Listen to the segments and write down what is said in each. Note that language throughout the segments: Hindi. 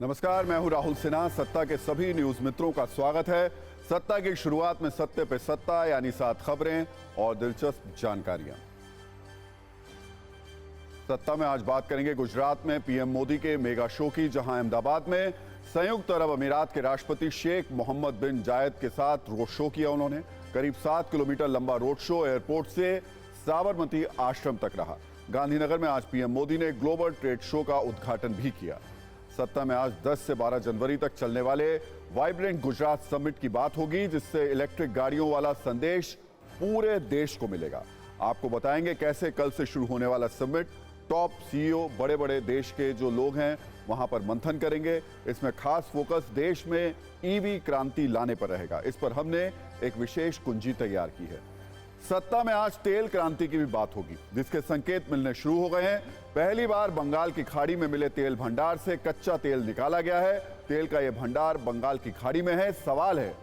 नमस्कार, मैं हूं राहुल सिन्हा। सत्ता के सभी न्यूज मित्रों का स्वागत है। सत्ता की शुरुआत में सत्य पे सत्ता यानी 7 खबरें और दिलचस्प जानकारियां। सत्ता में आज बात करेंगे गुजरात में पीएम मोदी के मेगा शो की, जहां अहमदाबाद में संयुक्त अरब अमीरात के राष्ट्रपति शेख मोहम्मद बिन जायद के साथ रोड शो किया। उन्होंने करीब 7 किलोमीटर लंबा रोड शो एयरपोर्ट से साबरमती आश्रम तक रहा। गांधीनगर में आज पीएम मोदी ने ग्लोबल ट्रेड शो का उद्घाटन भी किया। सत्ता में आज 10 से 12 जनवरी तक चलने वाले वाइब्रेंट गुजरात समिट की बात होगी, जिससे इलेक्ट्रिक गाड़ियों वाला संदेश पूरे देश को मिलेगा। आपको बताएंगे कैसे कल से शुरू होने वाला समिट टॉप सीईओ बड़े बड़े देश के जो लोग हैं वहां पर मंथन करेंगे। इसमें खास फोकस देश में ईवी क्रांति लाने पर रहेगा। इस पर हमने एक विशेष कुंजी तैयार की है। सत्ता में आज तेल क्रांति की भी बात होगी, जिसके संकेत मिलने शुरू हो गए हैं। पहली बार बंगाल की खाड़ी में मिले तेल भंडार से कच्चा तेल निकाला गया है। तेल का यह भंडार बंगाल की खाड़ी में है। सवाल है,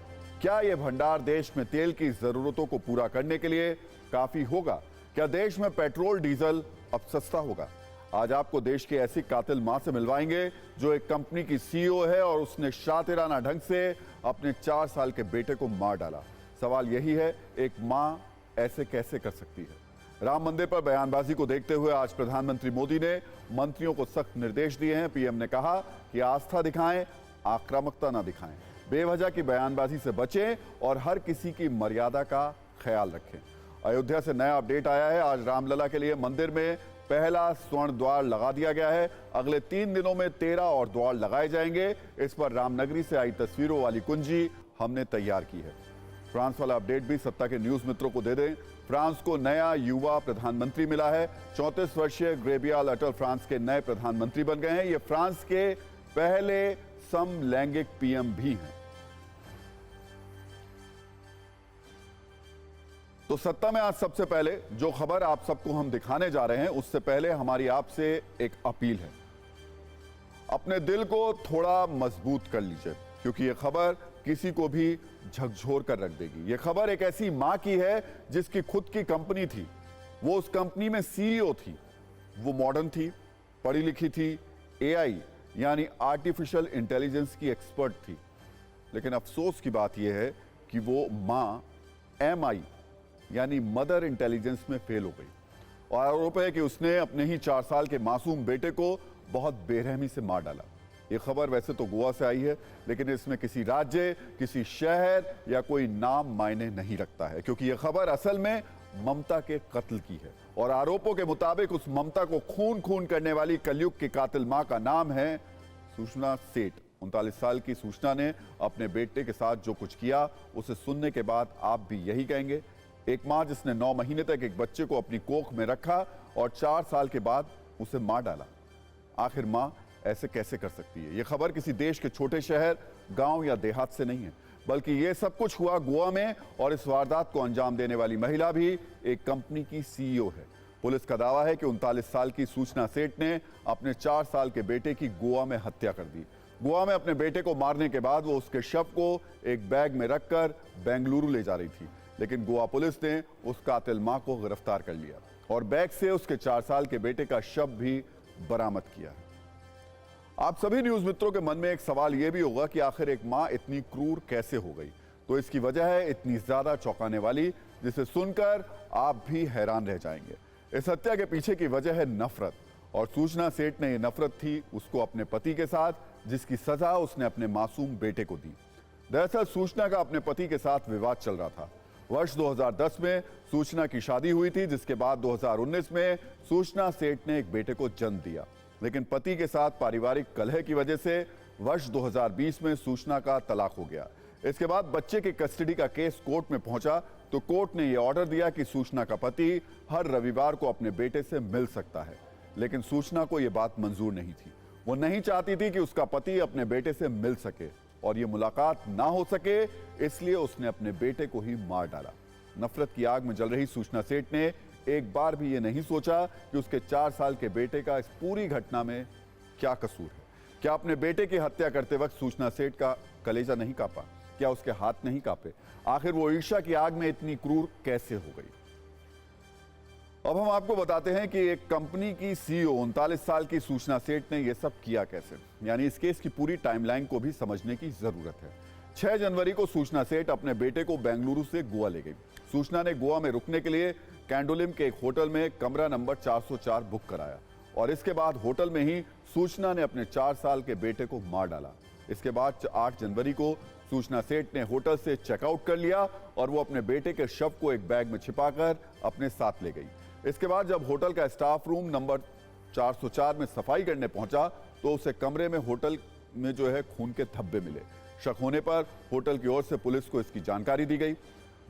क्या यह भंडार देश में तेल की जरूरतों को पूरा करने के लिए काफी होगा? क्या देश में पेट्रोल डीजल अब सस्ता होगा? आज आपको देश की ऐसी कातिल मां से मिलवाएंगे जो एक कंपनी की सीईओ है और उसने शातिराना ढंग से अपने 4 साल के बेटे को मार डाला। सवाल यही है, एक मां ऐसे कैसे कर सकती है? राम मंदिर पर बयानबाजी को देखते हुए आज प्रधानमंत्री मोदी ने मंत्रियों को सख्त निर्देश दिए हैं। पीएम ने कहा कि आस्था दिखाएं, आक्रामकता ना दिखाएं, बेवजह की बयानबाजी से बचें और हर किसी की मर्यादा का ख्याल रखें। अयोध्या से नया अपडेट आया है। आज रामलला के लिए मंदिर में पहला स्वर्ण द्वार लगा दिया गया है। अगले 3 दिनों में 13 और द्वार लगाए जाएंगे। इस पर रामनगरी से आई तस्वीरों वाली कुंजी हमने तैयार की है। फ्रांस वाला अपडेट भी सत्ता के न्यूज मित्रों को दे दें। फ्रांस को नया युवा प्रधानमंत्री मिला है। 34 वर्षीय ग्रेबियल अटल फ्रांस के नए प्रधानमंत्री बन गए हैं। ये फ्रांस के पहले समलैंगिक पीएम भी हैं। तो सत्ता में आज सबसे पहले जो खबर आप सबको हम दिखाने जा रहे हैं, उससे पहले हमारी आपसे एक अपील है। अपने दिल को थोड़ा मजबूत कर लीजिए, क्योंकि यह खबर किसी को भी झकझोर कर रख देगी। यह खबर एक ऐसी मां की है जिसकी खुद की कंपनी थी। वो उस कंपनी में सीईओ थी। वो मॉडर्न थी, पढ़ी लिखी थी, एआई यानी आर्टिफिशियल इंटेलिजेंस की एक्सपर्ट थी। लेकिन अफसोस की बात यह है कि वो मां एमआई यानी मदर इंटेलिजेंस में फेल हो गई और आरोप है कि उसने अपने ही 4 साल के मासूम बेटे को बहुत बेरहमी से मार डाला। ये खबर वैसे तो गोवा से आई है, लेकिन इसमें किसी राज्य, किसी शहर या कोई नाम मायने नहीं रखता है, क्योंकि यह खबर असल में ममता के कत्ल की है। और आरोपों के मुताबिक उस ममता को खून खून करने वाली कलयुग की कातिल मां का नाम है सूचना सेठ। 39 साल की सूचना ने अपने बेटे के साथ जो कुछ किया, उसे सुनने के बाद आप भी यही कहेंगे। एक मां जिसने 9 महीने तक एक बच्चे को अपनी कोख में रखा और 4 साल के बाद उसे मार डाला। आखिर मां ऐसे कैसे कर सकती है? यह खबर किसी देश के छोटे शहर, गांव या देहात से नहीं है, बल्कि यह सब कुछ हुआ गोवा में। और इस वारदात को अंजाम देने वाली महिला भी एक कंपनी की सीईओ है। पुलिस का दावा है कि 39 साल की सूचना सेठ ने अपने 4 साल के बेटे की गोवा में हत्या कर दी। गोवा में अपने बेटे को मारने के बाद वो उसके शव को एक बैग में रखकर बेंगलुरु ले जा रही थी, लेकिन गोवा पुलिस ने उस कातिल मां को गिरफ्तार कर लिया और बैग से उसके 4 साल के बेटे का शव भी बरामद किया। आप सभी न्यूज मित्रों के मन में एक सवाल यह भी होगा कि आखिर एक मां इतनी क्रूर कैसे हो गई? तो इसकी वजह है इतनी ज्यादा चौंकाने वाली, जिसे सुनकर आप भी हैरान रह जाएंगे। इस हत्या के पीछे की वजह है नफरत, और सूचना सेठ ने यह नफरत थी उसको अपने पति के साथ, जिसकी सजा उसने अपने मासूम बेटे को दी। दरअसल सूचना का अपने पति के साथ विवाद चल रहा था। वर्ष 2010 में सूचना की शादी हुई थी, जिसके बाद 2019 में सूचना सेठ ने एक बेटे को जन्म दिया। लेकिन पति के साथ पारिवारिक कलह की वजह से वर्ष 2020 में सूचना का तलाक हो गया। इसके बाद बच्चे की कस्टडी का केस कोर्ट में पहुंचा, तो कोर्ट ने यह ऑर्डर दिया कि सूचना का पति हर रविवार को अपने बेटे से मिल सकता है। लेकिन सूचना को यह बात मंजूर नहीं थी। वो नहीं चाहती थी कि उसका पति अपने बेटे से मिल सके और ये मुलाकात ना हो सके, इसलिए उसने अपने बेटे को ही मार डाला। नफरत की आग में जल रही सूचना सेठ ने एक बार भी ये नहीं सोचा कि उसके 4 साल के बेटे का इस पूरी घटना में क्या कसूर है। क्या अपने बेटे की हत्या करते वक्त सूचना सेठ का कलेजा नहीं कांपा? क्या उसके हाथ नहीं कांपे? आखिर वो ईर्ष्या की आग में इतनी क्रूर कैसे हो गई? अब हम आपको बताते हैं कि एक कंपनी की सीईओ 39 साल की सूचना सेठ ने यह सब किया कैसे, यानी इस केस की पूरी टाइमलाइन को भी समझने की जरूरत है। 6 जनवरी को सूचना सेठ अपने बेटे को बेंगलुरु से गोवा ले गई। सूचना ने गोवा में रुकने के लिए कैंडोलिम के एक होटल में कमरा नंबर 404 बुक कराया और इसके बाद होटल में ही सूचना ने अपने 4 साल के बेटे को मार डाला। इसके बाद 8 जनवरी को सूचना सेठ ने होटल से चेकआउट कर लिया और वो अपने बेटे के शव को एक बैग में छिपाकर अपने साथ ले गई। इसके बाद जब होटल का स्टाफ रूम नंबर 404 में सफाई करने पहुंचा तो उसे कमरे में होटल में जो है खून के धब्बे मिले। शक होने पर होटल की ओर से पुलिस को इसकी जानकारी दी गई।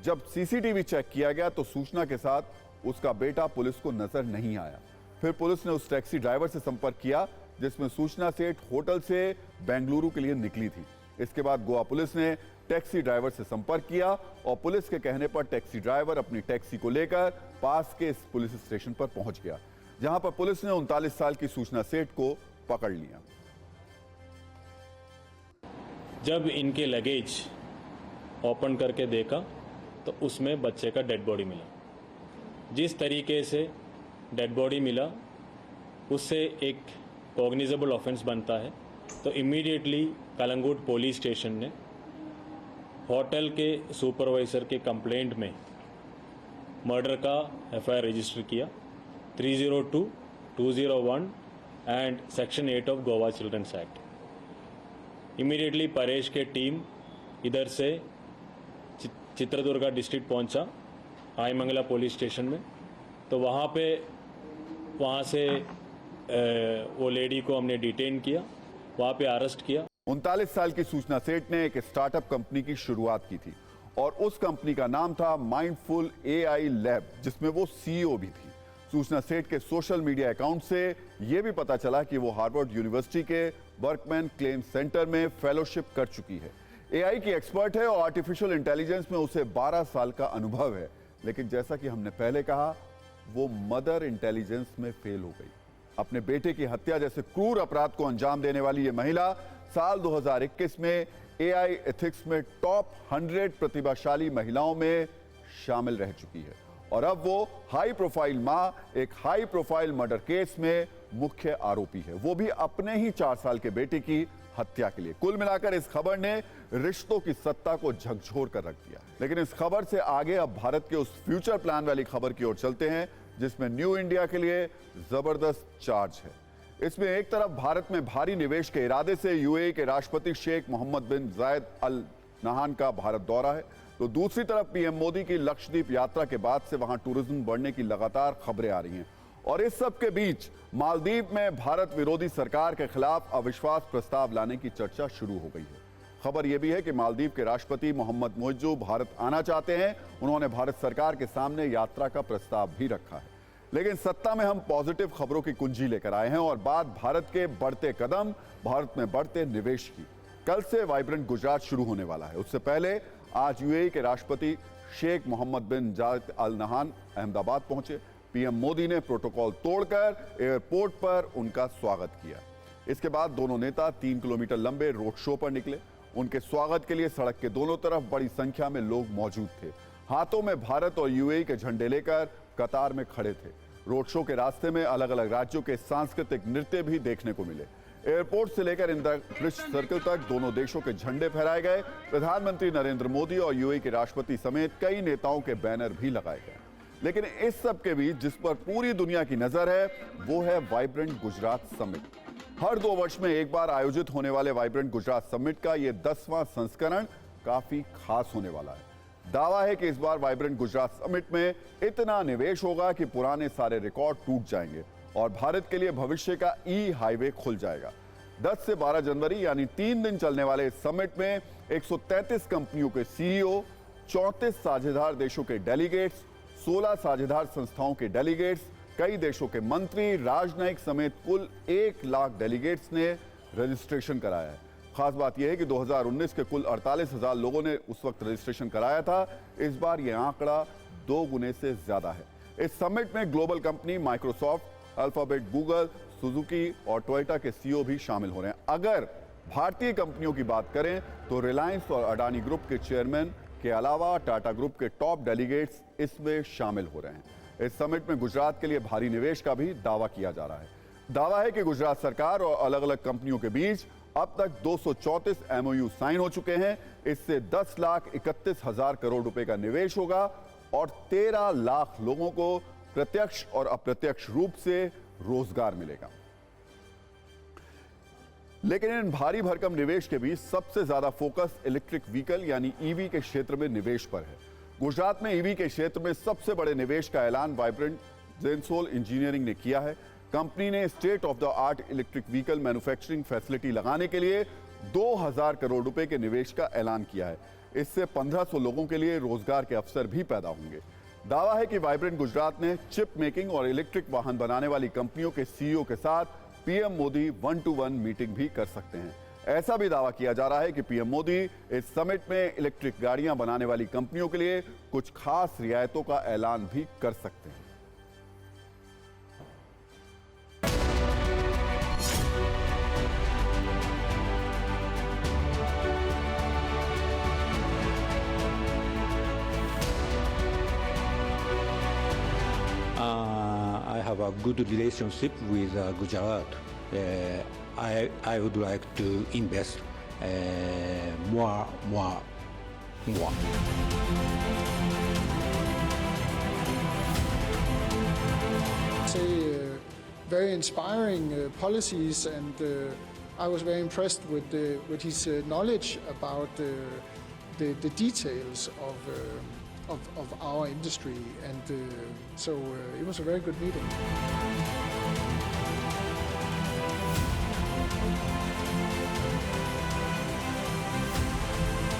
जब सीसीटीवी चेक किया गया तो सूचना के साथ उसका बेटा पुलिस को नजर नहीं आया। फिर पुलिस ने उस टैक्सी ड्राइवर से संपर्क किया जिसमें सूचना सेठ होटल से बेंगलुरु के लिए निकली थी। इसके बाद गोवा पुलिस ने टैक्सी ड्राइवर से संपर्क किया और पुलिस के कहने पर टैक्सी ड्राइवर अपनी टैक्सी को लेकर पास के इस पुलिस स्टेशन पर पहुंच गया, जहां पर पुलिस ने 39 साल की सूचना सेठ को पकड़ लिया। जब इनके लगेज ओपन करके देखा तो उसमें बच्चे का डेड बॉडी मिला। जिस तरीके से डेड बॉडी मिला उससे एक कॉग्निजेबल ऑफेंस बनता है, तो इमीडिएटली कलंगुट पुलिस स्टेशन ने होटल के सुपरवाइजर के कंप्लेंट में मर्डर का एफआईआर रजिस्टर किया 302, 201 and section 8 of Goa children's act. Immediately Paresh के टीम इधर से चित्रदुर्गा डिस्ट्रिक्ट पहुंचा आईमंगला पुलिस स्टेशन में, तो वहाँ से वो लेडी को हमने डिटेन किया, वहाँ पे अरेस्ट किया। 39 साल की सूचना सेठ ने एक स्टार्टअप कंपनी की शुरुआत की थी और उस कंपनी का नाम था माइंडफुल एआई लैब, जिसमें वो सीईओ भी थी। सूचना सेठ के सोशल मीडिया अकाउंट से यह भी पता चला कि वो हार्वर्ड यूनिवर्सिटी के बर्कमैन क्लेम सेंटर में फेलोशिप कर चुकी है। एआई की एक्सपर्ट है और आर्टिफिशियल इंटेलिजेंस में उसे 12 साल का अनुभव है, लेकिन जैसा कि हमने पहले कहा वो मदर इंटेलिजेंस में फेल हो गई। अपने बेटे की हत्या जैसे क्रूर अपराध को अंजाम देने वाली ये महिला साल 2021 में एआई एथिक्स में टॉप 100 प्रतिभाशाली महिलाओं में शामिल रह चुकी है और अब वो हाई प्रोफाइल मां, एक हाई प्रोफाइल मर्डर केस में मुख्य आरोपी है, वो भी अपने ही 4 साल के बेटे की हत्या के लिए। कुल मिलाकर इस खबर ने रिश्तों की सत्ता को झकझोर कर रख दिया। लेकिन इस खबर से आगे अब भारत के उस फ्यूचर प्लान वाली खबर की ओर चलते हैं जिसमें न्यू इंडिया के लिए जबरदस्त चार्ज है। इसमें एक तरफ भारत में भारी निवेश के इरादे से यूएई के राष्ट्रपति शेख मोहम्मद बिन जायद अल नहान का भारत दौरा है, तो दूसरी तरफ पीएम मोदी की लक्षद्वीप यात्रा के बाद से वहां टूरिज्म बढ़ने की लगातार खबरें आ रही हैं। और इस सब के बीच मालदीव में भारत विरोधी सरकार के खिलाफ अविश्वास प्रस्ताव लाने की चर्चा शुरू हो गई है। खबर यह भी है कि मालदीव के राष्ट्रपति मोहम्मद मोइज्जू भारत आना चाहते हैं। उन्होंने भारत सरकार के सामने यात्रा का प्रस्ताव भी रखा है। लेकिन सत्ता में हम पॉजिटिव खबरों की कुंजी लेकर आए हैं और बात भारत के बढ़ते कदम, भारत में बढ़ते निवेश की। कल से वाइब्रेंट गुजरात शुरू होने वाला है। उससे पहले आज यूएई के राष्ट्रपति शेख मोहम्मद बिन जायद अल नहान अहमदाबाद पहुंचे। पीएम मोदी ने प्रोटोकॉल तोड़कर एयरपोर्ट पर उनका स्वागत किया। इसके बाद दोनों नेता 3 किलोमीटर लंबे रोड शो पर निकले। उनके स्वागत के लिए सड़क के दोनों तरफ बड़ी संख्या में लोग मौजूद थे। हाथों में भारत और यूएई के झंडे लेकर कतार में खड़े थे। रोड शो के रास्ते में अलग अलग राज्यों के सांस्कृतिक नृत्य भी देखने को मिले। एयरपोर्ट से लेकर इंदिरा ब्रिज सर्कल तक दोनों देशों के झंडे फहराए गए। प्रधानमंत्री नरेंद्र मोदी और यूएई के राष्ट्रपति समेत कई नेताओं के बैनर भी लगाए गए। लेकिन इस सब के बीच जिस पर पूरी दुनिया की नजर है वो है वाइब्रेंट गुजरात समिट। हर 2 वर्ष में एक बार आयोजित होने वाले वाइब्रेंट गुजरात समिट का ये 10वां संस्करण काफी खास होने वाला है। दावा है कि इस बार वाइब्रेंट गुजरात समिट में इतना निवेश होगा कि पुराने सारे रिकॉर्ड टूट जाएंगे और भारत के लिए भविष्य का ई हाईवे खुल जाएगा। 10 से 12 जनवरी यानी 3 दिन चलने वाले इस समिट में 133 कंपनियों के सीईओ, 34 साझेदार देशों के डेलीगेट्स, 16 साझेदार संस्थाओं के डेलीगेट्स, कई देशों के मंत्री, राजनयिक समेत कुल 1 लाख डेलीगेट्स ने रजिस्ट्रेशन कराया है। खास बात यह है कि 2019 के कुल 48,000 लोगों ने उस वक्त रजिस्ट्रेशन कराया था। इस बार यह आंकड़ा 2 गुने से ज्यादा है। इस समिट में global company Microsoft, alphabet, Google, Suzuki और टोयोटा के सीईओ भी शामिल हो रहे हैं। अगर भारतीय कंपनियों की बात करें तो रिलायंस और अडानी ग्रुप के चेयरमैन के अलावा टाटा ग्रुप के टॉप डेलीगेट्स इसमें शामिल हो रहे हैं। इस समिट में गुजरात के लिए भारी निवेश का भी दावा किया जा रहा है। दावा है कि गुजरात सरकार और अलग अलग कंपनियों के बीच अब तक 234 एमओयू साइन हो चुके हैं। इससे 10,31,000 करोड़ रुपए का निवेश होगा और 13 लाख लोगों को प्रत्यक्ष और अप्रत्यक्ष रूप से रोजगार मिलेगा। लेकिन इन भारी भरकम निवेश के बीच सबसे ज्यादा फोकस इलेक्ट्रिक व्हीकल यानी ईवी के क्षेत्र में निवेश पर है। गुजरात में ईवी के क्षेत्र में सबसे बड़े निवेश का ऐलान वाइब्रेंट जेंसोल इंजीनियरिंग ने किया है। कंपनी ने state of the art electric vehicle manufacturing facility लगाने के लिए 2000 करोड़ रुपए के निवेश का ऐलान किया है। इससे 1500 लोगों के लिए रोजगार के अवसर भी पैदा होंगे। दावा है कि वाइब्रेंट गुजरात ने चिप मेकिंग और इलेक्ट्रिक वाहन बनाने वाली कंपनियों के सीईओ के साथ पीएम मोदी 1-to-1 मीटिंग भी कर सकते हैं। ऐसा भी दावा किया जा रहा है कि पीएम मोदी इस समिट में इलेक्ट्रिक गाड़ियां बनाने वाली कंपनियों के लिए कुछ खास रियायतों का ऐलान भी कर सकते हैं। I have a good relationship with Gujarat. I would like to invest more. Say very inspiring policies, and I was very impressed with his knowledge about the details of our industry, and so it was a very good meeting.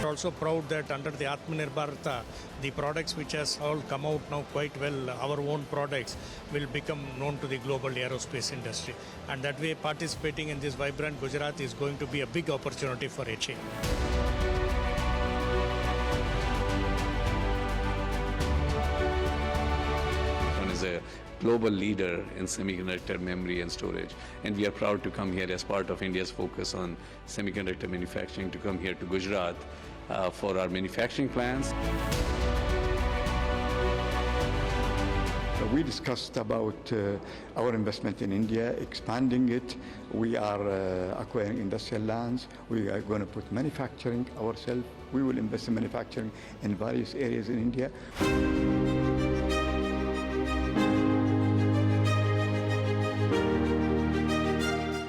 We're also proud that under the Atmanirbhar Bharat, the products which has all come out now quite well, our own products will become known to the global aerospace industry, and that way participating in this Vibrant Gujarat is going to be a big opportunity for HA. Is a global leader in semiconductor memory and storage, and we are proud to come here as part of India's focus on semiconductor manufacturing, to come here to Gujarat for our manufacturing plans. We discussed about our investment in India, expanding it. We are acquiring industrial lands. We are going to put manufacturing ourselves. We will invest in manufacturing in various areas in India.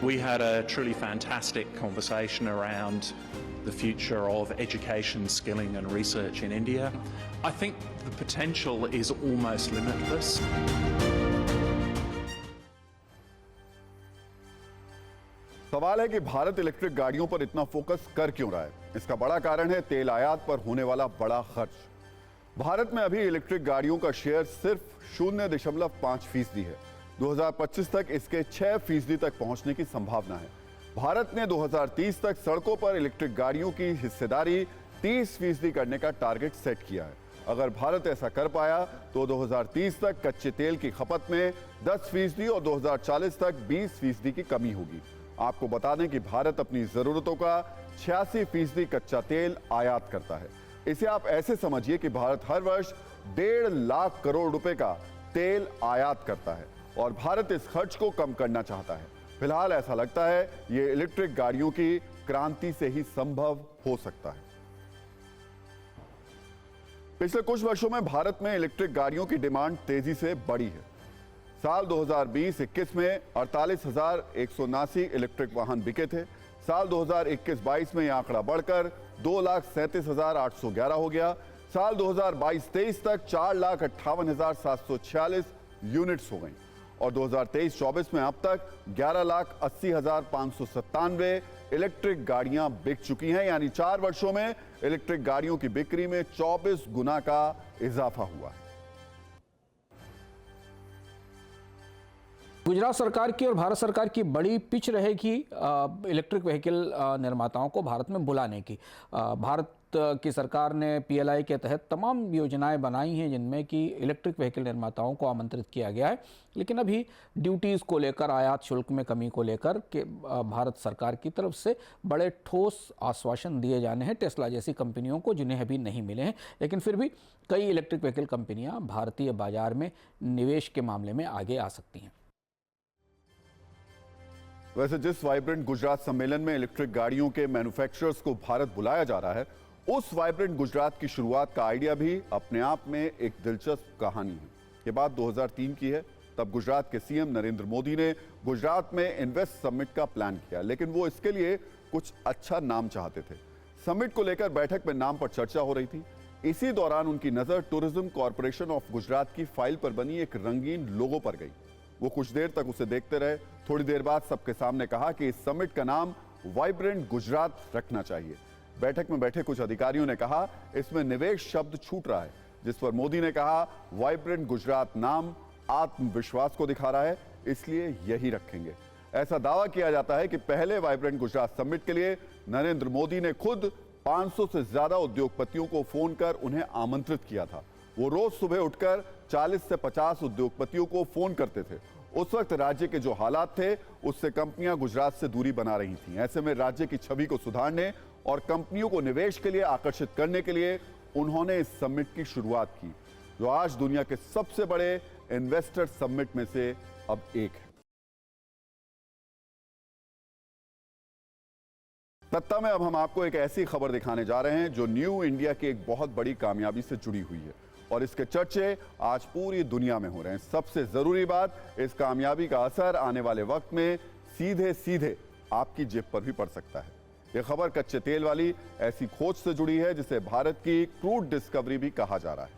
We had a truly fantastic conversation around the future of education, skilling and research in India. I think the potential is almost limitless. सवाल है कि भारत इलेक्ट्रिक गाड़ियों पर इतना फोकस कर क्यों रहा है। इसका बड़ा कारण है तेल आयात पर होने वाला बड़ा खर्च। भारत में अभी इलेक्ट्रिक गाड़ियों का शेयर सिर्फ 0.5% है। 2025 तक इसके 6% तक पहुंचने की संभावना है। भारत ने 2030 तक सड़कों पर इलेक्ट्रिक गाड़ियों की हिस्सेदारी 30% करने का टारगेट सेट किया है। अगर भारत ऐसा कर पाया तो 2030 तक कच्चे तेल की खपत में 10% और 2040 तक 20% की कमी होगी। आपको बता दें कि भारत अपनी जरूरतों का 86% कच्चा तेल आयात करता है। इसे आप ऐसे समझिए कि भारत हर वर्ष 1.5 लाख करोड़ रुपए का तेल आयात करता है और भारत इस खर्च को कम करना चाहता है। फिलहाल ऐसा लगता है ये इलेक्ट्रिक गाड़ियों की क्रांति से ही संभव हो सकता है। पिछले कुछ वर्षों में भारत में इलेक्ट्रिक गाड़ियों की डिमांड तेजी से बढ़ी है। साल 2020-21 में 48,179 इलेक्ट्रिक वाहन बिके थे। साल 2021-22 में यह आंकड़ा बढ़कर 2,37,811 हो गया। साल 2022-23 तक 4,58,746 यूनिट्स हो गई और 2023-24 में अब तक 11,80,597 इलेक्ट्रिक गाड़ियां बिक चुकी हैं। यानी 4 वर्षों में इलेक्ट्रिक गाड़ियों की बिक्री में 24 गुना का इजाफा हुआ है। गुजरात सरकार की और भारत सरकार की बड़ी पिच रहेगी इलेक्ट्रिक व्हीकल निर्माताओं को भारत में बुलाने की। भारत की सरकार ने PLI के तहत तमाम योजनाएं बनाई हैं जिनमें कि इलेक्ट्रिक व्हीकल निर्माताओं को आमंत्रित किया गया है, लेकिन अभी ड्यूटीज़ को लेकर, आयात शुल्क में कमी को लेकर के भारत सरकार की तरफ से बड़े ठोस आश्वासन दिए जाने हैं टेस्ला जैसी कंपनियों को, जिन्हें अभी नहीं मिले हैं। लेकिन फिर भी कई इलेक्ट्रिक व्हीकल कंपनियां भारतीय बाजार में निवेश के मामले में आगे आ सकती हैं। वैसे जिस वाइब्रेंट गुजरात सम्मेलन में इलेक्ट्रिक गाड़ियों के मैन्युफैक्चरर्स को भारत बुलाया जा रहा है, उस वाइब्रेंट गुजरात की शुरुआत का आइडिया भी अपने आप में एक दिलचस्प कहानी है। ये बात 2003 की है। तब गुजरात के CM नरेंद्र मोदी ने गुजरात में इन्वेस्ट समिट का प्लान किया, लेकिन वो इसके लिए कुछ अच्छा नाम चाहते थे। समिट को लेकर बैठक में नाम पर चर्चा हो रही थी। इसी दौरान उनकी नजर टूरिज्म कॉर्पोरेशन ऑफ गुजरात की फाइल पर बनी एक रंगीन लोगो पर गई। वो कुछ देर तक उसे देखते रहे। थोड़ी देर बाद सबके सामने कहा कि इस समिट का नाम वाइब्रेंट गुजरात रखना चाहिए। बैठक में बैठे कुछ अधिकारियों ने कहा इसमें निवेश शब्द छूट रहा है, जिस पर मोदी ने कहा वाइब्रेंट गुजरात नाम आत्मविश्वास को दिखा रहा है, इसलिए यही रखेंगे। ऐसा दावा किया जाता है कि पहले वाइब्रेंट गुजरात समिट के लिए नरेंद्र मोदी ने खुद 500 से ज्यादा उद्योगपतियों को फोन कर उन्हें आमंत्रित किया था। वो रोज सुबह उठकर 40 से 50 उद्योगपतियों को फोन करते थे। उस वक्त राज्य के जो हालात थे उससे कंपनियां गुजरात से दूरी बना रही थीं। ऐसे में राज्य की छवि को सुधारने और कंपनियों को निवेश के लिए आकर्षित करने के लिए उन्होंने इस समिट की शुरुआत की, जो आज दुनिया के सबसे बड़े इन्वेस्टर समिट में से अब एक है। सत्ता में अब हम आपको एक ऐसी खबर दिखाने जा रहे हैं जो न्यू इंडिया की एक बहुत बड़ी कामयाबी से जुड़ी हुई है और इसके चर्चे आज पूरी दुनिया में हो रहे हैं। सबसे जरूरी बात, इस कामयाबी का असर आने वाले वक्त में सीधे सीधे आपकी जेब पर भी पड़ सकता है। यह खबर कच्चे तेल वाली ऐसी खोज से जुड़ी है जिसे भारत की क्रूड डिस्कवरी भी कहा जा रहा है।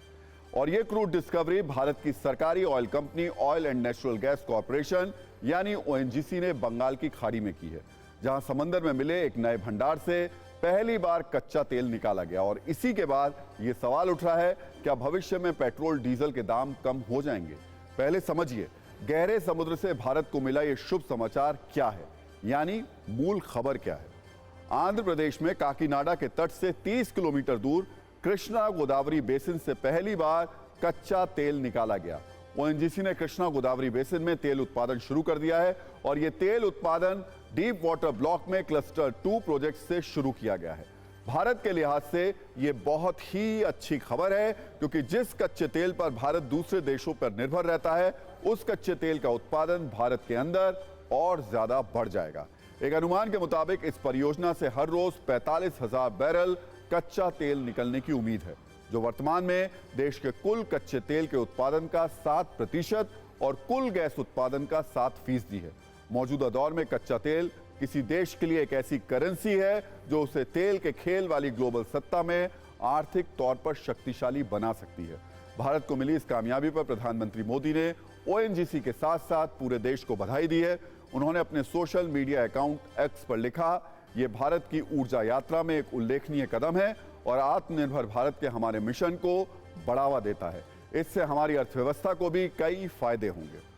और यह क्रूड डिस्कवरी भारत की सरकारी oil company oil and natural gas corporation यानी ONGC ने बंगाल की खाड़ी में की है, जहां समंदर में मिले एक नए भंडार से पहली बार कच्चा तेल निकाला गया। और इसी के बाद यह सवाल उठ रहा है, क्या भविष्य में पेट्रोल डीजल के दाम कम हो जाएंगे? पहले समझिए गहरे समुद्र से भारत को मिला यह शुभ समाचार क्या है, यानी मूल खबर क्या है। आंध्र प्रदेश में काकीनाडा के तट से 30 किलोमीटर दूर कृष्णा गोदावरी बेसिन से पहली बार कच्चा तेल निकाला गया। ONGC ने कृष्णा गोदावरी बेसिन में तेल उत्पादन शुरू कर दिया है और यह तेल उत्पादन डीप वाटर ब्लॉक में क्लस्टर 2 प्रोजेक्ट से शुरू किया गया है। भारत के लिहाज से यह बहुत ही अच्छी खबर है, क्योंकि जिस कच्चे तेल पर भारत दूसरे देशों पर निर्भर रहता है, उस कच्चे तेल का उत्पादन भारत के अंदर और ज्यादा बढ़ जाएगा। एक अनुमान के मुताबिक इस परियोजना से हर रोज 45,000 बैरल कच्चा तेल निकलने की उम्मीद है, जो वर्तमान में देश के कुल कच्चे तेल के उत्पादन का 7% और कुल गैस उत्पादन का 7% है। मौजूदा दौर में कच्चा तेल किसी देश के लिए एक ऐसी करेंसी है जो उसे तेल के खेल वाली ग्लोबल सत्ता में आर्थिक तौर पर शक्तिशाली बना सकती है। भारत को मिली इस कामयाबी पर प्रधानमंत्री मोदी ने ONGC के साथ साथ पूरे देश को बधाई दी है। उन्होंने अपने सोशल मीडिया अकाउंट X पर लिखा, यह भारत की ऊर्जा यात्रा में एक उल्लेखनीय कदम है और आत्मनिर्भर भारत के हमारे मिशन को बढ़ावा देता है। इससे हमारी अर्थव्यवस्था को भी कई फायदे होंगे।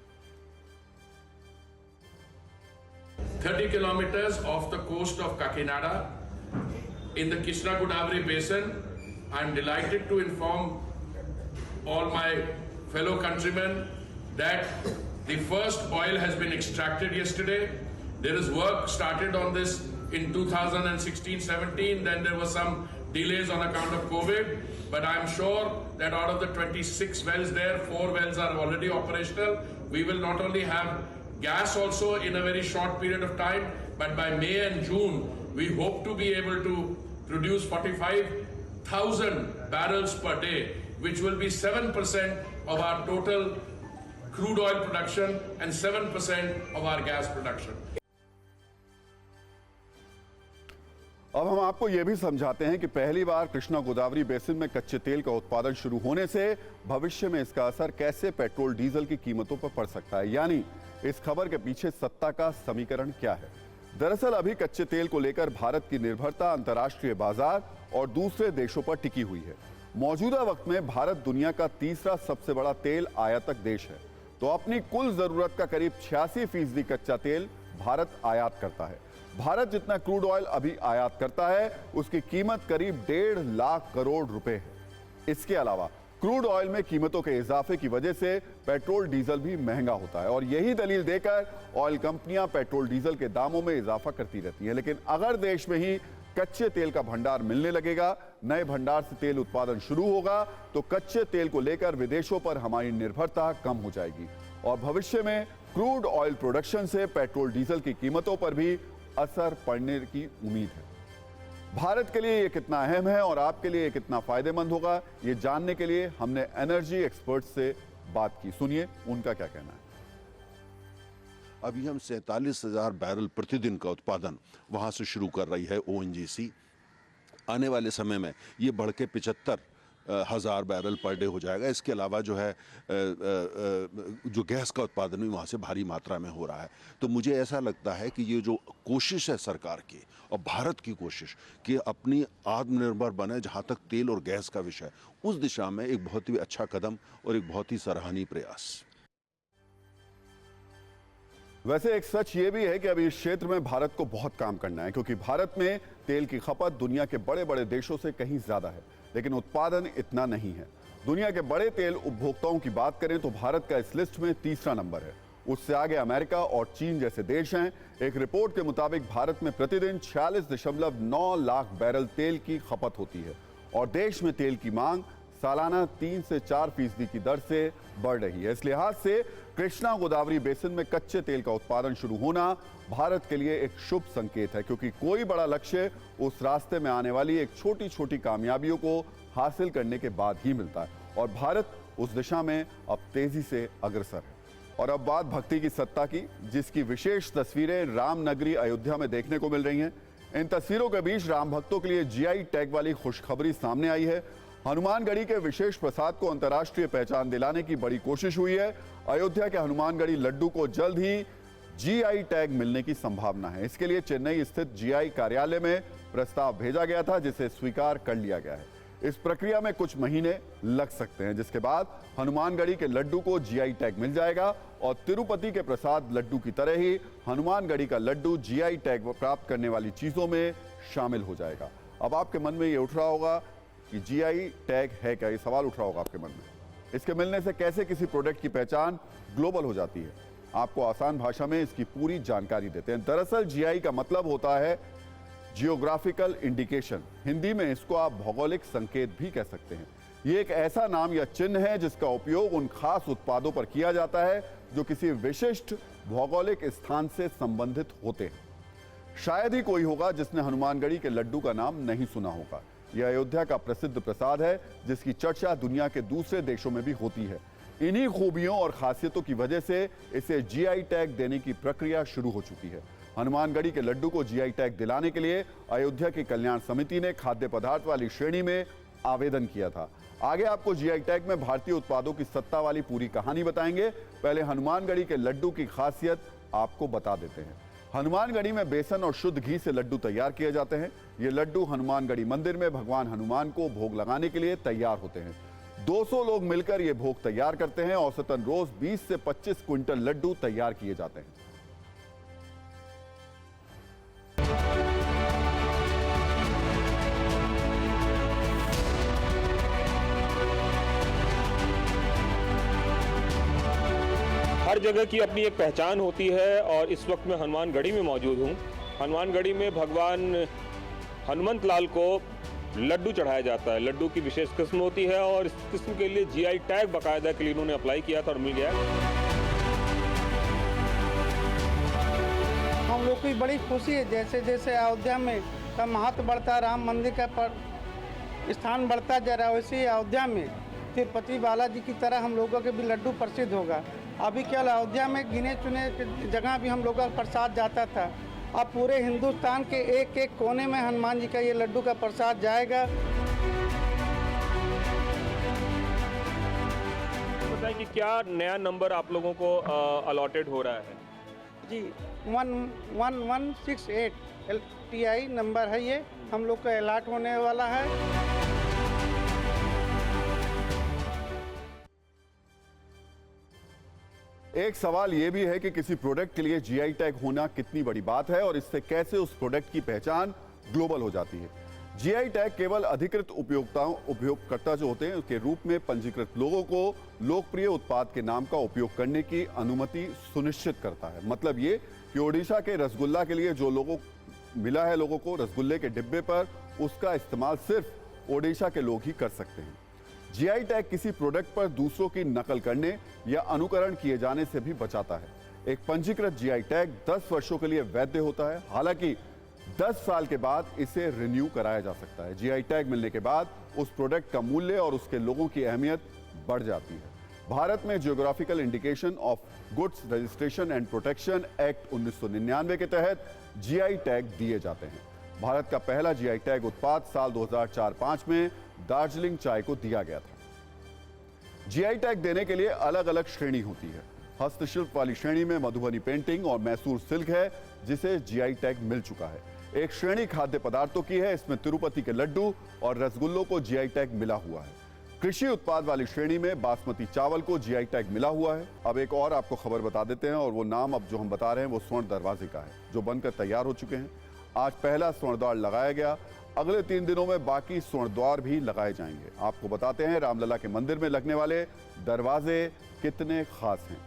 30 kilometers off the coast of Kakinada in the Krishna Godavari Basin. I'm delighted to inform all my fellow countrymen that the first oil has been extracted yesterday. There is work started on this in 2016-17, then there were some delays on account of COVID, but I'm sure that out of the 26 wells there, 4 wells are already operational. We will not only have gas also in a very short period of time, but by May and June, we hope to be able to produce 45,000 barrels per day, which will be 7% of our total crude oil production and 7% of our gas production. अब हम आपको यह भी समझाते हैं कि पहली बार कृष्णा गोदावरी बेसिन में कच्चे तेल का उत्पादन शुरू होने से भविष्य में इसका असर कैसे पेट्रोल डीजल की कीमतों पर पड़ सकता है, यानी इस खबर के पीछे सत्ता का समीकरण क्या है। दरअसल अभी कच्चे तेल को लेकर भारत की निर्भरता अंतर्राष्ट्रीय बाजार और दूसरे देशों पर टिकी हुई है। मौजूदा वक्त में भारत दुनिया का तीसरा सबसे बड़ा तेल आयातक देश है, तो अपनी कुल जरूरत का करीब 86% कच्चा तेल भारत आयात करता है। भारत जितना क्रूड ऑयल अभी आयात करता है उसकी कीमत करीब 1.5 लाख करोड़ रुपए है। इसके अलावा क्रूड ऑयल में कीमतों के इजाफे की वजह से पेट्रोल डीजल भी महंगा होता है और यही दलील देकर ऑयल कंपनियां पेट्रोल डीजल के दामों में इजाफा करती रहती हैं। लेकिन अगर देश में ही कच्चे तेल का भंडार मिलने लगेगा, नए भंडार से तेल उत्पादन शुरू होगा, तो कच्चे तेल को लेकर विदेशों पर हमारी निर्भरता कम हो जाएगी और भविष्य में क्रूड ऑयल प्रोडक्शन से पेट्रोल डीजल की कीमतों पर भी असर पड़ने की उम्मीद है। भारत के लिए यह कितना अहम है और आपके लिए कितना फायदेमंद होगा, ये जानने के लिए हमने एनर्जी एक्सपर्ट से बात की। सुनिए उनका क्या कहना है। अभी हम 47,000 बैरल प्रतिदिन का उत्पादन वहां से शुरू कर रही है ONGC। आने वाले समय में ये बढ़ के 75,000 बैरल पर डे हो जाएगा। इसके अलावा जो है जो गैस का उत्पादन भी वहाँ से भारी मात्रा में हो रहा है। तो मुझे ऐसा लगता है कि ये जो कोशिश है सरकार की और भारत की कोशिश कि अपनी आत्मनिर्भर बने जहाँ तक तेल और गैस का विषय, उस दिशा में एक बहुत ही अच्छा कदम और एक बहुत ही सराहनीय प्रयास। वैसे एक सच ये भी है कि अभी इस क्षेत्र में भारत को बहुत काम करना है, क्योंकि भारत में तेल की खपत दुनिया के बड़े बड़े देशों से कहीं ज्यादा है, लेकिन उत्पादन इतना नहीं है। दुनिया के बड़े तेल उपभोक्ताओं की बात करें तो भारत का इस लिस्ट में तीसरा नंबर है। उससे आगे अमेरिका और चीन जैसे देश हैं। एक रिपोर्ट के मुताबिक भारत में प्रतिदिन 46.9 लाख बैरल तेल की खपत होती है और देश में तेल की मांग सालाना 3 से 4% की दर से बढ़ रही है। इस लिहाज से कृष्णा गोदावरी बेसिन में कच्चे तेल का उत्पादन शुरू होना भारत के लिए एक शुभ संकेत है, क्योंकि कोई बड़ा लक्ष्य उस रास्ते में आने वाली एक छोटी छोटी कामयाबियों को हासिल करने के बाद ही मिलता है और भारत उस दिशा में अब तेजी से अग्रसर है। और अब बात भक्ति की सत्ता की, जिसकी विशेष तस्वीरें रामनगरी अयोध्या में देखने को मिल रही हैं। इन तस्वीरों के बीच राम भक्तों के लिए GI टैग वाली खुशखबरी सामने आई है। हनुमानगढ़ी के विशेष प्रसाद को अंतर्राष्ट्रीय पहचान दिलाने की बड़ी कोशिश हुई है। अयोध्या के हनुमानगढ़ी लड्डू को जल्द ही GI टैग मिलने की संभावना है। इसके लिए चेन्नई स्थित GI कार्यालय में प्रस्ताव भेजा गया था, जिसे स्वीकार कर लिया गया है। इस प्रक्रिया में कुछ महीने लग सकते हैं, जिसके बाद हनुमानगढ़ी के लड्डू को GI टैग मिल जाएगा और तिरुपति के प्रसाद लड्डू की तरह ही हनुमानगढ़ी का लड्डू GI टैग प्राप्त करने वाली चीजों में शामिल हो जाएगा। अब आपके मन में ये उठ रहा होगा कि GI टैग है क्या, ये सवाल उठ रहा होगा आपके मन में। इसके मिलने से कैसे किसी प्रोडक्ट की पहचान ग्लोबल हो जाती है, आपको आसान भाषा में इसकी पूरी जानकारी देते हैं। दरअसल GI का मतलब होता है जियोग्राफिकल इंडिकेशन। हिंदी में इसको आप भौगोलिक संकेत भी कह सकते हैं। ये एक ऐसा नाम या चिन्ह है जिसका उपयोग उन खास उत्पादों पर किया जाता है जो किसी विशिष्ट भौगोलिक स्थान से संबंधित होते हैं। शायद ही कोई होगा जिसने हनुमानगढ़ी के लड्डू का नाम नहीं सुना होगा। यह अयोध्या का प्रसिद्ध प्रसाद है जिसकी चर्चा दुनिया के दूसरे देशों में भी होती है। इन्हीं खूबियों और खासियतों की वजह से इसे GI टैग देने की प्रक्रिया शुरू हो चुकी है। हनुमानगढ़ी के लड्डू को GI टैग दिलाने के लिए अयोध्या की कल्याण समिति ने खाद्य पदार्थ वाली श्रेणी में आवेदन किया था। आगे आपको GI टैग में भारतीय उत्पादों की सत्ता वाली पूरी कहानी बताएंगे। पहले हनुमानगढ़ी के लड्डू की खासियत आपको बता देते हैं। हनुमानगढ़ी में बेसन और शुद्ध घी से लड्डू तैयार किए जाते हैं। ये लड्डू हनुमानगढ़ी मंदिर में भगवान हनुमान को भोग लगाने के लिए तैयार होते हैं। 200 लोग मिलकर ये भोग तैयार करते हैं। औसतन रोज 20 से 25 क्विंटल लड्डू तैयार किए जाते हैं। हर जगह की अपनी एक पहचान होती है और इस वक्त मैं हनुमानगढ़ी में मौजूद हूँ। हनुमानगढ़ी में भगवान हनुमंत लाल को लड्डू चढ़ाया जाता है। लड्डू की विशेष किस्म होती है और इस किस्म के लिए GI टैग बाकायदा के लिए इन्होंने अप्लाई किया था और मिल गया। हम लोग की बड़ी खुशी है, जैसे जैसे अयोध्या में का महत्व बढ़ता, राम मंदिर का स्थान बढ़ता जा रहा है, वैसे ही अयोध्या में तिरुपति बालाजी की तरह हम लोगों के भी लड्डू प्रसिद्ध होगा। अभी क्या अयोध्या में गिने चुने जगह भी हम लोगों का प्रसाद जाता था। अब पूरे हिंदुस्तान के एक एक कोने में हनुमान जी का ये लड्डू का प्रसाद जाएगा। बताएं कि क्या नया नंबर आप लोगों को अलॉटेड हो रहा है? जी 1168 LTI नंबर है, ये हम लोग का अलॉट होने वाला है। एक सवाल यह भी है कि किसी प्रोडक्ट के लिए जीआई टैग होना कितनी बड़ी बात है और इससे कैसे उस प्रोडक्ट की पहचान ग्लोबल हो जाती है। जीआई टैग केवल अधिकृत उपयोगकर्ता जो होते हैं उसके रूप में पंजीकृत लोगों को लोकप्रिय उत्पाद के नाम का उपयोग करने की अनुमति सुनिश्चित करता है। मतलब ये कि ओडिशा के रसगुल्ला के लिए जो लोगों मिला है लोगों को रसगुल्ले के डिब्बे पर, उसका इस्तेमाल सिर्फ ओडिशा के लोग ही कर सकते हैं। जीआई टैग किसी प्रोडक्ट पर दूसरों की नकल करने या अनुकरण किए जाने से भी बचाता है। एक पंजीकृत जीआई टैग 10 वर्षों के लिए वैध होता है, हालांकि 10 साल के बाद इसे रिन्यू कराया जा सकता है। जीआई टैग मिलने के बाद उस प्रोडक्ट का मूल्य और उसके लोगों की अहमियत बढ़ जाती है। भारत में geographical indication of goods registration and protection act 1999 के तहत जीआई टैग दिए जाते हैं। भारत का पहला जीआई टैग उत्पाद साल 2004-05 में दार्जिलिंग चाय को दिया गया था। जीआई टैग देने के लिए अलग अलग श्रेणी होती है। हस्तशिल्प वाली श्रेणी में मधुबनी पेंटिंग और मैसूर सिल्क है जिसे जीआई टैग मिल चुका है। एक श्रेणी खाद्य पदार्थों की है, इसमें तिरुपति के लड्डू और रसगुल्लों को जीआई टैग मिला हुआ है। कृषि उत्पाद वाली श्रेणी में बासमती चावल को जीआई टैग मिला हुआ है। अब एक और आपको खबर बता देते हैं और वो नाम अब जो हम बता रहे हैं वो स्वर्ण दरवाजे का है, जो बनकर तैयार हो चुके हैं। आज पहला स्वर्ण द्वार लगाया गया, अगले 3 दिनों में बाकी स्वर्ण द्वार भी लगाए जाएंगे। आपको बताते हैं रामलला के मंदिर में लगने वाले दरवाजे कितने खास हैं।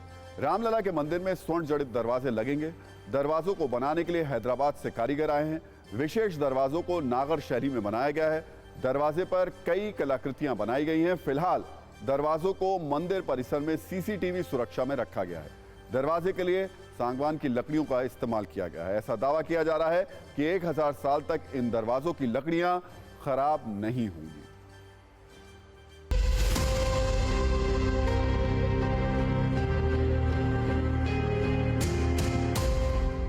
रामलला के मंदिर में स्वर्ण जड़ित दरवाजे लगेंगे। दरवाजों को बनाने के लिए हैदराबाद से कारीगर आए हैं। विशेष दरवाजों को नागर शैली में बनाया गया है। दरवाजे पर कई कलाकृतियां बनाई गई हैं। फिलहाल दरवाजों को मंदिर परिसर में सीसीटीवी सुरक्षा में रखा गया है। दरवाजे के लिए सागवान की लकड़ियों का इस्तेमाल किया गया है। ऐसा दावा किया जा रहा है कि 1000 साल तक इन दरवाजों की लकड़ियां खराब नहीं होंगी।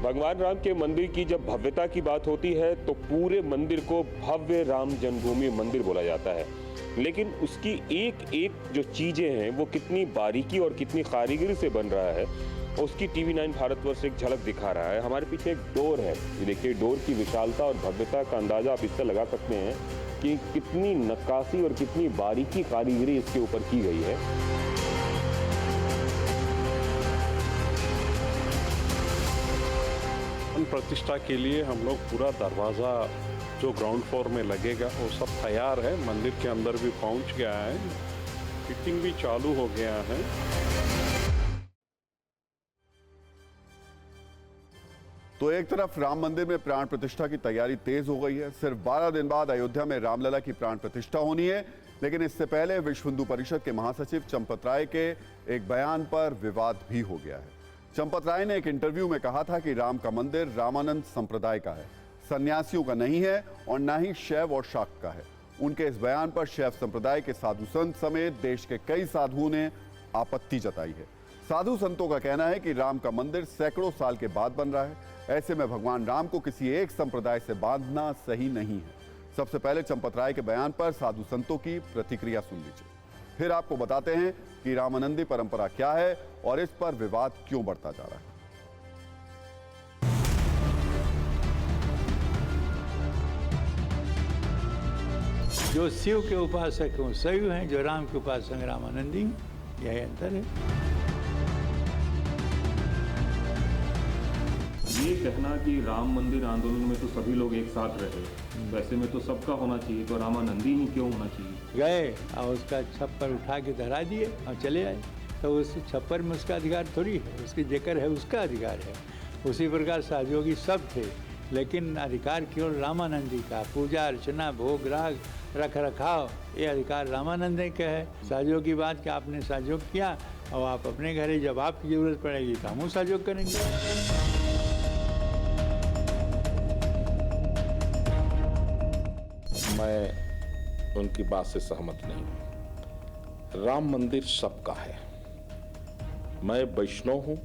भगवान राम के मंदिर की जब भव्यता की बात होती है तो पूरे मंदिर को भव्य राम जन्मभूमि मंदिर बोला जाता है, लेकिन उसकी एक एक जो चीजें हैं वो कितनी बारीकी और कितनी कारीगरी से बन रहा है उसकी TV9 भारतवर्ष एक झलक दिखा रहा है। हमारे पीछे एक डोर है, ये देखिए डोर की विशालता और भव्यता का अंदाजा आप इससे लगा सकते हैं कि कितनी नक्काशी और कितनी बारीकी कारीगरी इसके ऊपर की गई है। प्रतिष्ठा के लिए हम लोग पूरा दरवाज़ा जो ग्राउंड फ्लोर में लगेगा वो सब तैयार है, मंदिर के अंदर भी पहुंच गया है, फिटिंग भी चालू हो गया है। तो एक तरफ राम मंदिर में प्राण प्रतिष्ठा की तैयारी तेज हो गई है। सिर्फ 12 दिन बाद अयोध्या में रामलला की प्राण प्रतिष्ठा होनी है, लेकिन इससे पहले विश्व हिंदू परिषद के महासचिव चंपत राय के एक बयान पर विवाद भी हो गया है। चंपत राय ने एक इंटरव्यू में कहा था कि राम का मंदिर रामानंद संप्रदाय का है, सन्यासियों का नहीं है और न ही शैव और शाक्त का है। उनके इस बयान पर शैव संप्रदाय के साधु संत समेत देश के कई साधुओं ने आपत्ति जताई है। साधु संतों का कहना है कि राम का मंदिर सैकड़ों साल के बाद बन रहा है, ऐसे में भगवान राम को किसी एक संप्रदाय से बांधना सही नहीं है। सबसे पहले चंपत राय के बयान पर साधु संतों की प्रतिक्रिया सुन लीजिए, फिर आपको बताते हैं कि रामानंदी परंपरा क्या है और इस पर विवाद क्यों बढ़ता जा रहा है। जो शिव के उपासक हैं शैव हैं, जो राम के उपासक रामानंदी, यही अंतर है। ये कहना कि राम मंदिर आंदोलन में तो सभी लोग एक साथ रहे, वैसे में तो सबका होना चाहिए, तो रामानंदी ही क्यों होना चाहिए? गए और उसका छप्पर उठा के धरा दिए और चले आए, तो उस छप्पर में उसका अधिकार थोड़ी है, उसकी जेकर है उसका अधिकार है। उसी प्रकार सहयोगी सब थे, लेकिन अधिकार केवल रामानंदी का। पूजा अर्चना भोग राग रख रखाव ये अधिकार रामानंदी का है। सहयोग की बात कि आपने सहयोग किया और आप अपने घरे जब आपकी जरूरत पड़ेगी तो हम सहयोग करेंगे। मैं उनकी बात से सहमत नहीं हूँ। राम मंदिर सबका है। मैं वैष्णव हूँ,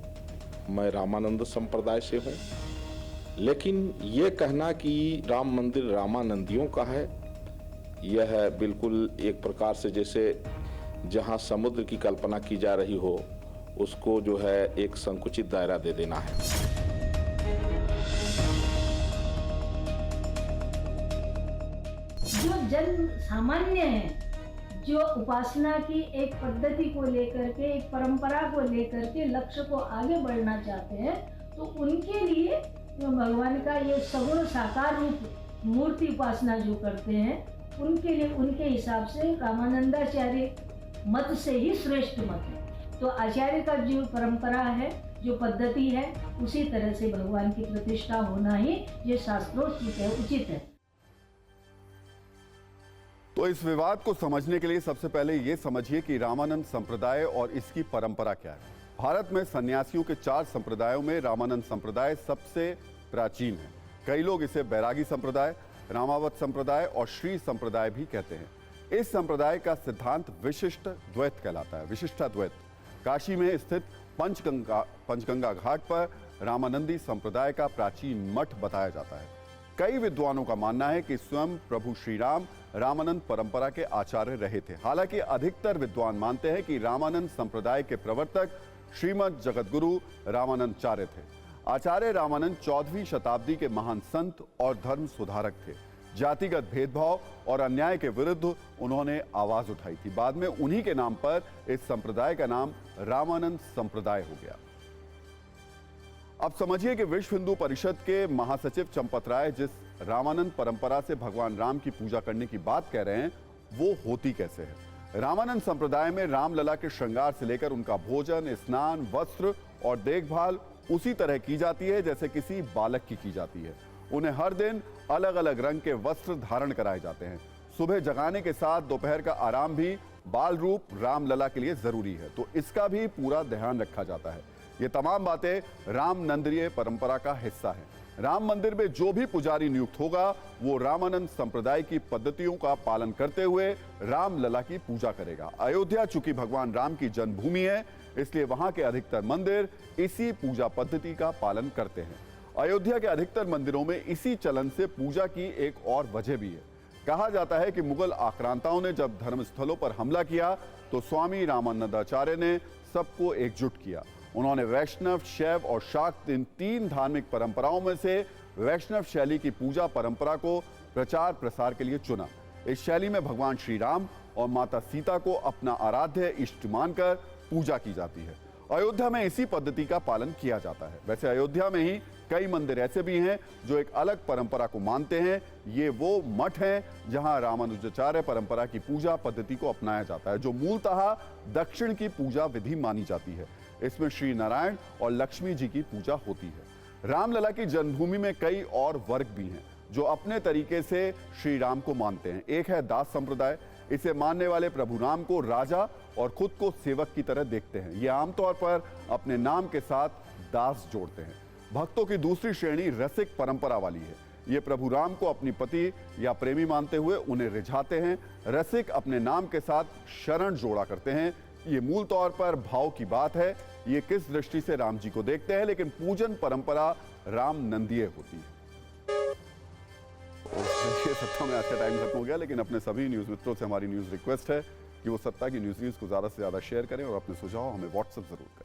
मैं रामानंद संप्रदाय से हूँ, लेकिन ये कहना कि राम मंदिर रामानंदियों का है, यह बिल्कुल एक प्रकार से जैसे जहाँ समुद्र की कल्पना की जा रही हो उसको जो है एक संकुचित दायरा दे देना है। जो जन सामान्य है जो उपासना की एक पद्धति को लेकर के, एक परंपरा को लेकर के लक्ष्य को आगे बढ़ना चाहते हैं, तो उनके लिए भगवान का ये सगुण साकार रूप मूर्ति उपासना जो करते हैं, उनके लिए उनके हिसाब से रामानंदाचार्य मत से ही श्रेष्ठ मत है। तो आचार्य का जो परंपरा है, जो पद्धति है, उसी तरह से भगवान की प्रतिष्ठा होना ही ये शास्त्रोक्त है, उचित है। तो इस विवाद को समझने के लिए सबसे पहले ये समझिए कि रामानंद संप्रदाय और इसकी परंपरा क्या है। भारत में सन्यासियों के 4 संप्रदायों में रामानंद संप्रदाय सबसे प्राचीन है। कई लोग इसे बैरागी संप्रदाय, रामावत संप्रदाय और श्री संप्रदाय भी कहते हैं। इस संप्रदाय का सिद्धांत विशिष्ट द्वैत कहलाता है। विशिष्टाद्वैत काशी में स्थित पंचगंगा घाट पर रामानंदी संप्रदाय का प्राचीन मठ बताया जाता है। कई विद्वानों का मानना है कि स्वयं प्रभु श्री राम रामानंद परंपरा के आचार्य रहे थे। हालांकि अधिकतर विद्वान मानते हैं कि रामानंद संप्रदाय के प्रवर्तक श्रीमद जगतगुरु रामानंदाचार्य थे। आचार्य रामानंद 14वीं शताब्दी के महान संत और धर्म सुधारक थे। जातिगत भेदभाव और अन्याय के विरुद्ध उन्होंने आवाज उठाई थी। बाद में उन्हीं के नाम पर इस संप्रदाय का नाम रामानंद संप्रदाय हो गया। अब समझिए कि विश्व हिंदू परिषद के महासचिव चंपत राय जिस रामानंद परंपरा से भगवान राम की पूजा करने की बात कह रहे हैं, वो होती कैसे है। रामानंद संप्रदाय में रामलला के श्रृंगार से लेकर उनका भोजन, स्नान, वस्त्र और देखभाल उसी तरह की जाती है जैसे किसी बालक की जाती है। उन्हें हर दिन अलग अलग रंग के वस्त्र धारण कराए जाते हैं। सुबह जगाने के साथ दोपहर का आराम भी बाल रूप रामलला के लिए जरूरी है, तो इसका भी पूरा ध्यान रखा जाता है। ये तमाम बातें रामनंदीय परंपरा का हिस्सा है। राम मंदिर में जो भी पुजारी नियुक्त होगा वो रामानंद संप्रदाय की पद्धतियों का पालन करते हुए रामलला की पूजा करेगा। अयोध्या चूंकि भगवान राम की जन्मभूमि है, इसलिए वहां के अधिकतर मंदिर इसी पूजा पद्धति का पालन करते हैं। अयोध्या के अधिकतर मंदिरों में इसी चलन से पूजा की एक और वजह भी है। कहा जाता है कि मुगल आक्रांताओं ने जब धर्मस्थलों पर हमला किया तो स्वामी रामानंदाचार्य ने सबको एकजुट किया। उन्होंने वैष्णव, शैव और शाक्त इन 3 धार्मिक परंपराओं में से वैष्णव शैली की पूजा परंपरा को प्रचार प्रसार के लिए चुना। इस शैली में भगवान श्री राम और माता सीता को अपना आराध्य इष्ट मानकर पूजा की जाती है। अयोध्या में इसी पद्धति का पालन किया जाता है। वैसे अयोध्या में ही कई मंदिर ऐसे भी हैं जो एक अलग परंपरा को मानते हैं। ये वो मठ हैं जहां रामानुजाचार्य परंपरा की पूजा पद्धति को अपनाया जाता है, जो मूलतः दक्षिण की पूजा विधि मानी जाती है। इसमें श्री नारायण और लक्ष्मी जी की पूजा होती है। रामलला की जन्मभूमि में कई और वर्ग भी हैं जो अपने तरीके से श्री राम को मानते हैं। एक है दास संप्रदाय। इसे मानने वाले प्रभु राम को राजा और खुद को सेवक की तरह देखते हैं। ये आमतौर पर अपने नाम के साथ दास जोड़ते हैं। भक्तों की दूसरी श्रेणी रसिक परंपरा वाली है। ये प्रभु राम को अपनी पति या प्रेमी मानते हुए उन्हें रिझाते हैं। रसिक अपने नाम के साथ शरण जोड़ा करते हैं। ये मूल तौर पर भाव की बात है, ये किस दृष्टि से राम जी को देखते हैं, लेकिन पूजन परंपरा रामनंदीय होती है। और सत्ता में आज का टाइम खत्म हो गया, लेकिन अपने सभी न्यूज मित्रों से हमारी न्यूज रिक्वेस्ट है कि वो सत्ता की न्यूज को ज्यादा से ज्यादा शेयर करें और अपने सुझाव हमें व्हाट्सएप जरूर करें।